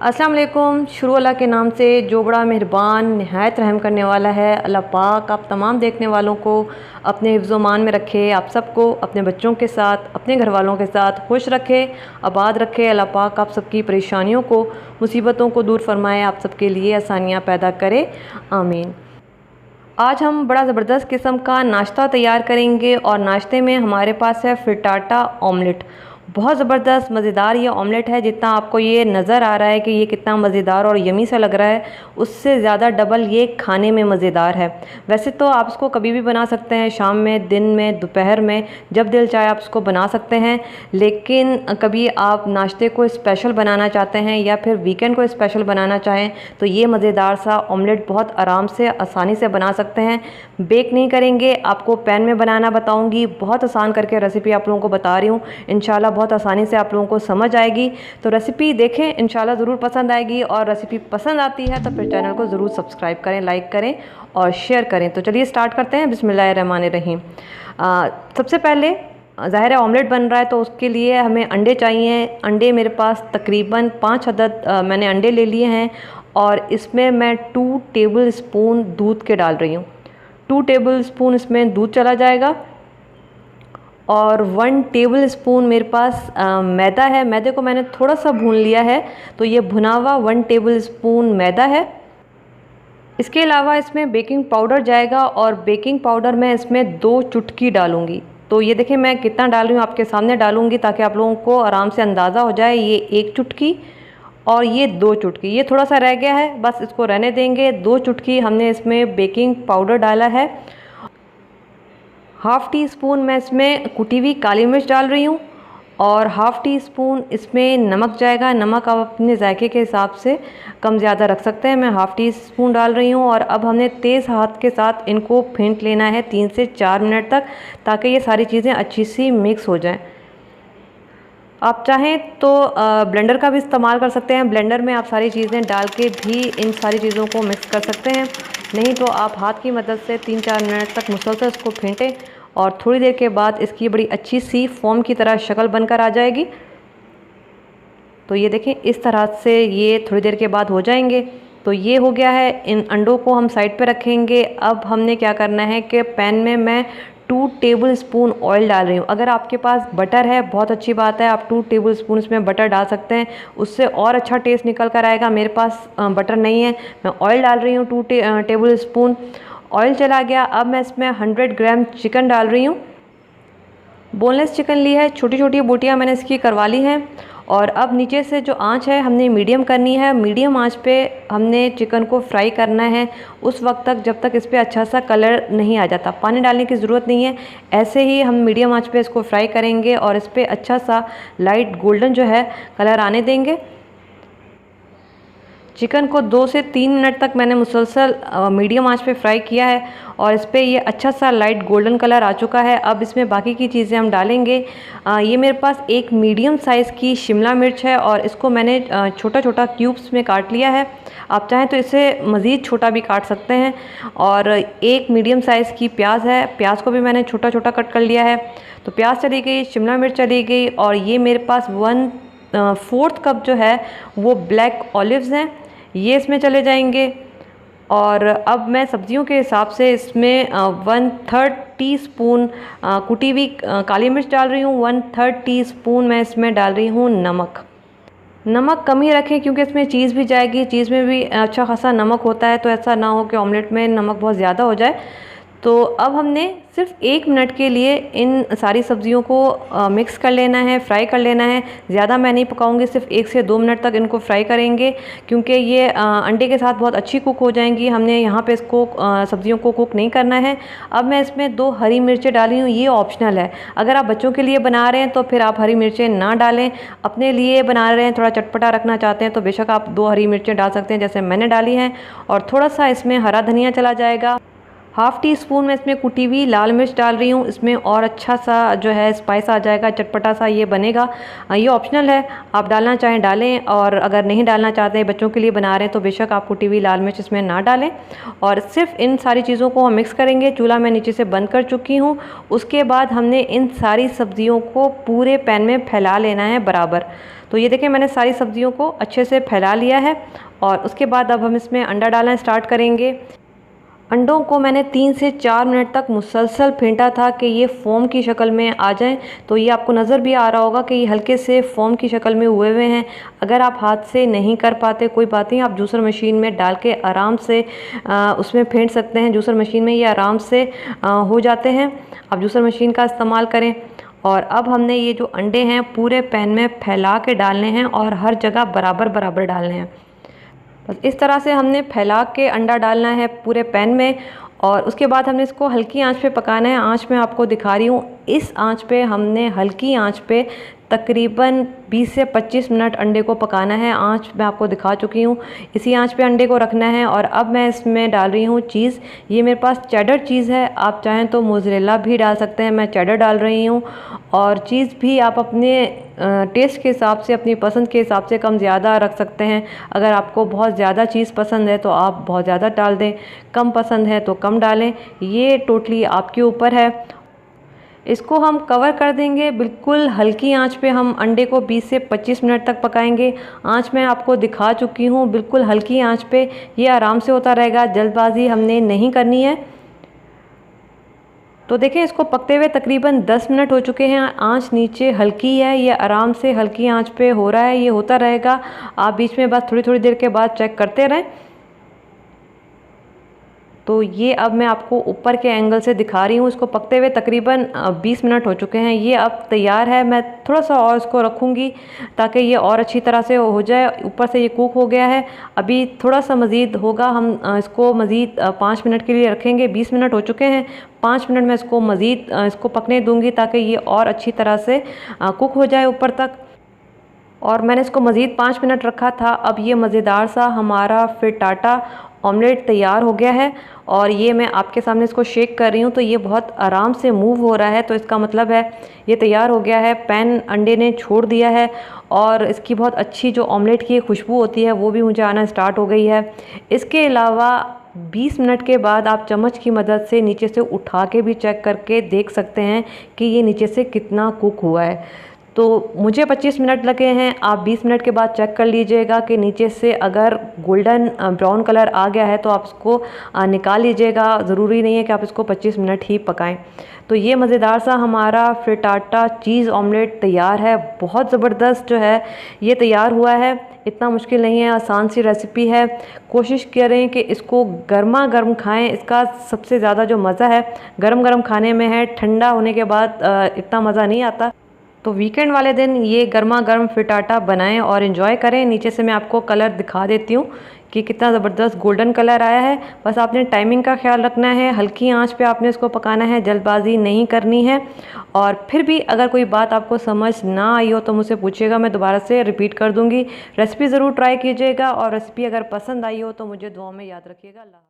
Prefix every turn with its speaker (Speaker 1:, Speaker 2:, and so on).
Speaker 1: अस्सलाम वालेकुम। शुरू अल्लाह के नाम से जो बड़ा मेहरबान नहायत रहम करने वाला है। अल्लाह पाक आप तमाम देखने वालों को अपने हिफ्ज़-ओ-मान में रखे, आप सबको अपने बच्चों के साथ, अपने घर वालों के साथ खुश रखे, आबाद रखे। अल्लाह पाक आप सबकी परेशानियों को, मुसीबतों को दूर फरमाए, आप सबके लिए आसानियाँ पैदा करे, आमीन। आज हम बड़ा ज़बरदस्त किस्म का नाश्ता तैयार करेंगे और नाश्ते में हमारे पास है फ्रिटाटा ऑमलेट। बहुत ज़बरदस्त मज़ेदार ये ऑमलेट है। जितना आपको ये नज़र आ रहा है कि ये कितना मज़ेदार और यमी सा लग रहा है, उससे ज़्यादा डबल ये खाने में मज़ेदार है। वैसे तो आप इसको कभी भी बना सकते हैं, शाम में, दिन में, दोपहर में, जब दिल चाहे आप इसको बना सकते हैं। लेकिन कभी आप नाश्ते को स्पेशल बनाना चाहते हैं या फिर वीकेंड को स्पेशल बनाना चाहें तो ये मज़ेदार सा ऑमलेट बहुत आराम से, आसानी से बना सकते हैं। बेक नहीं करेंगे, आपको पैन में बनाना बताऊंगी। बहुत आसान करके रेसिपी आप लोगों को बता रही हूँ, इंशाल्लाह बहुत आसानी से आप लोगों को समझ आएगी। तो रेसिपी देखें, इंशाल्लाह ज़रूर पसंद आएगी। और रेसिपी पसंद आती है तो फिर चैनल को ज़रूर सब्सक्राइब करें, लाइक करें और शेयर करें। तो चलिए स्टार्ट करते हैं। बिस्मिल्लाहिर्रहमानिर्रहीम। सबसे पहले ज़ाहिर है ऑमलेट बन रहा है तो उसके लिए हमें अंडे चाहिए। अंडे मेरे पास तकरीबन 5 अदद मैंने अंडे ले लिए हैं और इसमें मैं 2 टेबल स्पून दूध के डाल रही हूँ। 2 टेबल स्पून इसमें दूध चला जाएगा और 1 टेबल स्पून मेरे पास मैदा है। मैदे को मैंने थोड़ा सा भून लिया है, तो ये भुना हुआ 1 टेबल स्पून मैदा है। इसके अलावा इसमें बेकिंग पाउडर जाएगा और बेकिंग पाउडर मैं इसमें 2 चुटकी डालूँगी। तो ये देखें मैं कितना डाल रही हूँ, आपके सामने डालूँगी ताकि आप लोगों को आराम से अंदाज़ा हो जाए। ये 1 चुटकी और ये 2 चुटकी, ये थोड़ा सा रह गया है, बस इसको रहने देंगे। 2 चुटकी हमने इसमें बेकिंग पाउडर डाला है। हाफ़ टी स्पून मैं इसमें कुटी हुई काली मिर्च डाल रही हूँ और हाफ़ टी स्पून इसमें नमक जाएगा। नमक आप अपने जायके के हिसाब से कम ज़्यादा रख सकते हैं। मैं हाफ़ टी स्पून डाल रही हूँ और अब हमने तेज़ हाथ के साथ इनको फेंट लेना है 3 से 4 मिनट तक, ताकि ये सारी चीज़ें अच्छी सी मिक्स हो जाएं। आप चाहें तो ब्लेंडर का भी इस्तेमाल कर सकते हैं। ब्लेंडर में आप सारी चीज़ें डाल के भी इन सारी चीज़ों को मिक्स कर सकते हैं। नहीं तो आप हाथ की मदद से 3-4 मिनट तक मुसलसल इसको फेंटें और थोड़ी देर के बाद इसकी बड़ी अच्छी सी फोम की तरह शक्ल बनकर आ जाएगी। तो ये देखें इस तरह से ये थोड़ी देर के बाद हो जाएंगे। तो ये हो गया है। इन अंडों को हम साइड पे रखेंगे। अब हमने क्या करना है कि पैन में मैं 2 टेबल स्पून ऑयल डाल रही हूँ। अगर आपके पास बटर है बहुत अच्छी बात है, आप 2 टेबल स्पून इसमें बटर डाल सकते हैं, उससे और अच्छा टेस्ट निकल कर आएगा। मेरे पास बटर नहीं है, मैं ऑयल डाल रही हूँ 2 टेबल स्पून। ऑयल चला गया। अब मैं इसमें 100 ग्राम चिकन डाल रही हूँ। बोनलेस चिकन ली है, छोटी छोटी बोटियाँ मैंने इसकी करवा ली हैं। और अब नीचे से जो आंच है हमने मीडियम करनी है। मीडियम आंच पे हमने चिकन को फ्राई करना है उस वक्त तक जब तक इस पर अच्छा सा कलर नहीं आ जाता। पानी डालने की ज़रूरत नहीं है, ऐसे ही हम मीडियम आंच पे इसको फ्राई करेंगे और इस पर अच्छा सा लाइट गोल्डन जो है कलर आने देंगे। चिकन को 2 से 3 मिनट तक मैंने मुसलसल मीडियम आंच पे फ्राई किया है और इस पर ये अच्छा सा लाइट गोल्डन कलर आ चुका है। अब इसमें बाकी की चीज़ें हम डालेंगे। ये मेरे पास एक मीडियम साइज़ की शिमला मिर्च है और इसको मैंने छोटा छोटा क्यूब्स में काट लिया है। आप चाहें तो इसे मज़ीद छोटा भी काट सकते हैं। और एक मीडियम साइज़ की प्याज है, प्याज को भी मैंने छोटा छोटा कट कर लिया है। तो प्याज चली गई, शिमला मिर्च चली गई और ये मेरे पास 1/4 कप जो है वो ब्लैक ऑलिव्स हैं, ये इसमें चले जाएंगे। और अब मैं सब्जियों के हिसाब से इसमें 1/3 टी स्पून कुटी हुई काली मिर्च डाल रही हूँ। 1/3 टी स्पून मैं इसमें डाल रही हूँ नमक। नमक कम ही रखें क्योंकि इसमें चीज़ भी जाएगी, चीज़ में भी अच्छा खासा नमक होता है, तो ऐसा ना हो कि ऑमलेट में नमक बहुत ज़्यादा हो जाए। तो अब हमने सिर्फ 1 मिनट के लिए इन सारी सब्जियों को मिक्स कर लेना है, फ्राई कर लेना है। ज़्यादा मैं नहीं पकाऊंगी, सिर्फ 1 से 2 मिनट तक इनको फ्राई करेंगे क्योंकि ये अंडे के साथ बहुत अच्छी कुक हो जाएंगी। हमने यहाँ पे इसको सब्जियों को कुक नहीं करना है। अब मैं इसमें 2 हरी मिर्चें डाली हूँ, ये ऑप्शनल है। अगर आप बच्चों के लिए बना रहे हैं तो फिर आप हरी मिर्चें ना डालें। अपने लिए बना रहे हैं, थोड़ा चटपटा रखना चाहते हैं तो बेशक आप 2 हरी मिर्चें डाल सकते हैं जैसे मैंने डाली हैं। और थोड़ा सा इसमें हरा धनिया चला जाएगा। हाफ़ टी स्पून मैं इसमें कुटी हुई लाल मिर्च डाल रही हूँ। इसमें और अच्छा सा जो है स्पाइस आ जाएगा, चटपटा सा ये बनेगा। ये ऑप्शनल है, आप डालना चाहें डालें, और अगर नहीं डालना चाहते, बच्चों के लिए बना रहे हैं, तो बेशक आप कुटी हुई लाल मिर्च इसमें ना डालें। और सिर्फ इन सारी चीज़ों को हम मिक्स करेंगे। चूल्हा मैं नीचे से बंद कर चुकी हूँ। उसके बाद हमने इन सारी सब्जियों को पूरे पैन में फैला लेना है बराबर। तो ये देखें, मैंने सारी सब्जियों को अच्छे से फैला लिया है। और उसके बाद अब हम इसमें अंडा डालना स्टार्ट करेंगे। अंडों को मैंने 3 से 4 मिनट तक मुसलसल फेंटा था कि ये फ़ोम की शक्ल में आ जाएं। तो ये आपको नज़र भी आ रहा होगा कि ये हल्के से फ़ोम की शक्ल में हुए हुए हैं। अगर आप हाथ से नहीं कर पाते, कोई बात नहीं, आप जूसर मशीन में डाल के आराम से उसमें फेंट सकते हैं। जूसर मशीन में ये आराम से हो जाते हैं। आप जूसर मशीन का इस्तेमाल करें। और अब हमने ये जो अंडे हैं पूरे पैन में फैला के डालने हैं और हर जगह बराबर बराबर डालने हैं। बस इस तरह से हमने फैला के अंडा डालना है पूरे पैन में। और उसके बाद हमने इसको हल्की आंच पे पकाना है। आंच मैं आपको दिखा रही हूँ, इस आंच पे हमने हल्की आंच पे तकरीबन 20 से 25 मिनट अंडे को पकाना है। आंच मैं आपको दिखा चुकी हूँ, इसी आंच पे अंडे को रखना है। और अब मैं इसमें डाल रही हूँ चीज़। ये मेरे पास चेडर चीज़ है, आप चाहें तो मोज़रेला भी डाल सकते हैं, मैं चेडर डाल रही हूँ। और चीज़ भी आप अपने टेस्ट के हिसाब से, अपनी पसंद के हिसाब से कम ज़्यादा रख सकते हैं। अगर आपको बहुत ज़्यादा चीज़ पसंद है तो आप बहुत ज़्यादा डाल दें, कम पसंद है तो कम डालें, ये टोटली आपके ऊपर है। इसको हम कवर कर देंगे, बिल्कुल हल्की आंच पे हम अंडे को 20 से 25 मिनट तक पकाएंगे। आंच मैं आपको दिखा चुकी हूँ, बिल्कुल हल्की आंच पे ये आराम से होता रहेगा, जल्दबाजी हमने नहीं करनी है। तो देखें, इसको पकते हुए तकरीबन 10 मिनट हो चुके हैं। आंच नीचे हल्की है, ये आराम से हल्की आंच पे हो रहा है, ये होता रहेगा। आप बीच में बस थोड़ी थोड़ी देर के बाद चेक करते रहें। तो ये अब मैं आपको ऊपर के एंगल से दिखा रही हूँ। इसको पकते हुए तकरीबन 20 मिनट हो चुके हैं। ये अब तैयार है। मैं थोड़ा सा और इसको रखूँगी ताकि ये और अच्छी तरह से हो जाए। ऊपर से ये कुक हो गया है, अभी थोड़ा सा मज़ीद होगा। हम इसको मज़ीद 5 मिनट के लिए रखेंगे। 20 मिनट हो चुके हैं, 5 मिनट में इसको मज़ीद इसको पकने दूँगी ताकि ये और अच्छी तरह से कुक हो जाए ऊपर तक। और मैंने इसको मज़ीद 5 मिनट रखा था। अब ये मज़ेदार सा हमारा फ्रिटाटा ऑमलेट तैयार हो गया है। और ये मैं आपके सामने इसको शेक कर रही हूँ तो ये बहुत आराम से मूव हो रहा है, तो इसका मतलब है ये तैयार हो गया है। पैन अंडे ने छोड़ दिया है और इसकी बहुत अच्छी जो ऑमलेट की खुशबू होती है वो भी मुझे आना स्टार्ट हो गई है। इसके अलावा 20 मिनट के बाद आप चम्मच की मदद से नीचे से उठा के भी चेक करके देख सकते हैं कि ये नीचे से कितना कुक हुआ है। तो मुझे 25 मिनट लगे हैं, आप 20 मिनट के बाद चेक कर लीजिएगा कि नीचे से अगर गोल्डन ब्राउन कलर आ गया है तो आप इसको निकाल लीजिएगा। ज़रूरी नहीं है कि आप इसको 25 मिनट ही पकाएं। तो ये मज़ेदार सा हमारा फ्रिटाटा चीज़ ऑमलेट तैयार है। बहुत ज़बरदस्त जो है ये तैयार हुआ है, इतना मुश्किल नहीं है, आसान सी रेसिपी है। कोशिश करें कि इसको गर्मा गर्म खाएं। इसका सबसे ज़्यादा जो मज़ा है गर्म गर्म खाने में है, ठंडा होने के बाद इतना मज़ा नहीं आता। तो वीकेंड वाले दिन ये गर्मा गर्म फ्रिटाटा बनाएं और इन्जॉय करें। नीचे से मैं आपको कलर दिखा देती हूँ कि कितना ज़बरदस्त गोल्डन कलर आया है। बस आपने टाइमिंग का ख्याल रखना है, हल्की आंच पे आपने इसको पकाना है, जल्दबाजी नहीं करनी है। और फिर भी अगर कोई बात आपको समझ ना आई हो तो मुझसे पूछिएगा, मैं दोबारा से रिपीट कर दूँगी। रेसिपी ज़रूर ट्राई कीजिएगा और रेसिपी अगर पसंद आई हो तो मुझे दुआ में याद रखिएगा। अल्लाह।